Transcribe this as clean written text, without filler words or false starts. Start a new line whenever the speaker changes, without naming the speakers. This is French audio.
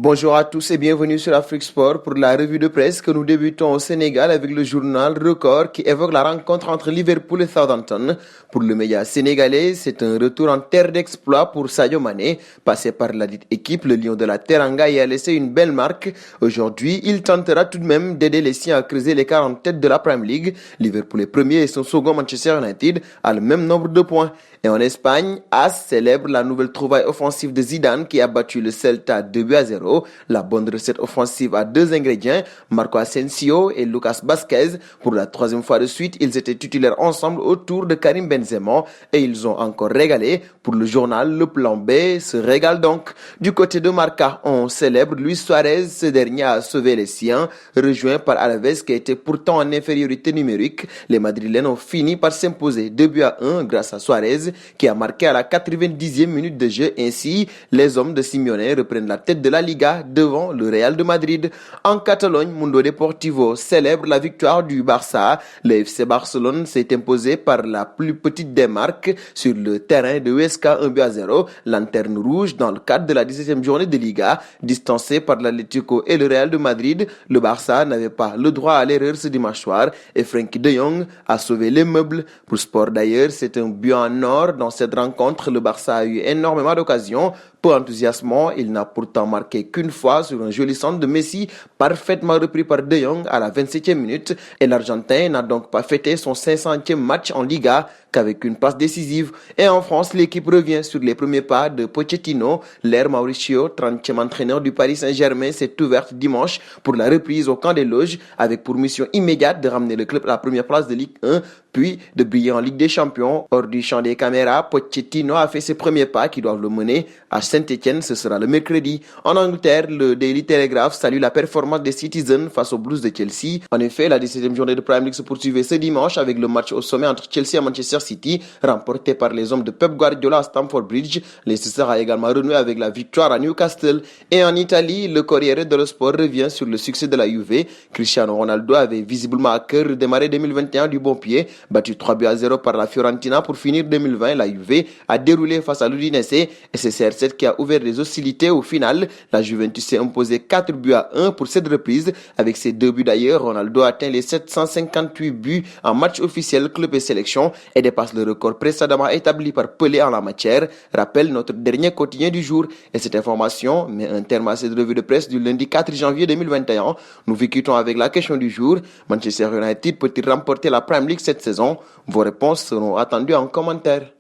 Bonjour à tous et bienvenue sur Afrique Sport pour la revue de presse que nous débutons au Sénégal avec le journal Record qui évoque la rencontre entre Liverpool et Southampton. Pour le média sénégalais, c'est un retour en terre d'exploit pour Sadio Mané. Passé par la dite équipe, le Lion de la Teranga y a laissé une belle marque. Aujourd'hui, il tentera tout de même d'aider les siens à creuser l'écart en tête de la Premier League. Liverpool est premier et son second Manchester United a le même nombre de points. Et en Espagne, AS célèbre la nouvelle trouvaille offensive de Zidane qui a battu le Celta 2-0. La bonne recette offensive a deux ingrédients, Marco Asensio et Lucas Vázquez. Pour la troisième fois de suite, ils étaient titulaires ensemble autour de Karim Benzema et ils ont encore régalé. Pour le journal, le plan B se régale donc. Du côté de Marca, on célèbre Luis Suarez. Ce dernier a sauvé les siens, rejoint par Alaves qui était pourtant en infériorité numérique. Les Madrilènes ont fini par s'imposer 2-1 grâce à Suarez qui a marqué à la 90e minute de jeu. Ainsi, les hommes de Simeone reprennent la tête de la Liga devant le Real de Madrid. En Catalogne, Mundo Deportivo célèbre la victoire du Barça. Le FC Barcelone s'est imposé par la plus petite des marques sur le terrain de Huesca 1-0. Lanterne rouge dans le cadre de la 17e journée de Liga. Distancé par l'Atlético et le Real de Madrid, le Barça n'avait pas le droit à l'erreur ce dimanche soir et Frenkie de Jong a sauvé les meubles. Pour Sport d'ailleurs, c'est un but en or. Dans cette rencontre, le Barça a eu énormément d'occasions. Peu enthousiasmant, il n'a pourtant marqué qu'une fois sur un joli centre de Messi, parfaitement repris par De Jong à la 27e minute. Et l'Argentin n'a donc pas fêté son 500e match en Liga qu'avec une passe décisive. Et en France, l'équipe revient sur les premiers pas de Pochettino. L'ère Mauricio, 30e entraîneur du Paris Saint-Germain, s'est ouverte dimanche pour la reprise au camp des loges, avec pour mission immédiate de ramener le club à la première place de Ligue 1, puis de briller en Ligue des Champions. Hors du champ des caméras, Pochettino a fait ses premiers pas qui doivent le mener à Saint-Etienne, ce sera le mercredi. En Angleterre, le Daily Telegraph salue la performance des Citizens face aux Blues de Chelsea. En effet, la 17e journée de Premier League se poursuivait ce dimanche avec le match au sommet entre Chelsea et Manchester City, remporté par les hommes de Pep Guardiola à Stamford Bridge. Leicester a également renoué avec la victoire à Newcastle. Et en Italie, le Corriere dello Sport revient sur le succès de la Juve. Cristiano Ronaldo avait visiblement à cœur de démarrer 2021 du bon pied. Battu 3-0 par la Fiorentina pour finir 2020, la Juve a déroulé face à l'Udinese et c'est CR7 qui a ouvert les hostilités. Au final, la Juventus s'est imposée 4-1 pour cette reprise. Avec ses 2 buts d'ailleurs, Ronaldo atteint les 758 buts en match officiel club et sélection et dépasse le record précédemment établi par Pelé en la matière, rappelle notre dernier quotidien du jour. Et cette information met un terme à cette revue de presse du lundi 4 janvier 2021. Nous vous quittons avec la question du jour. Manchester United peut-il remporter la Premier League cette saison? Vos réponses seront attendues en commentaire.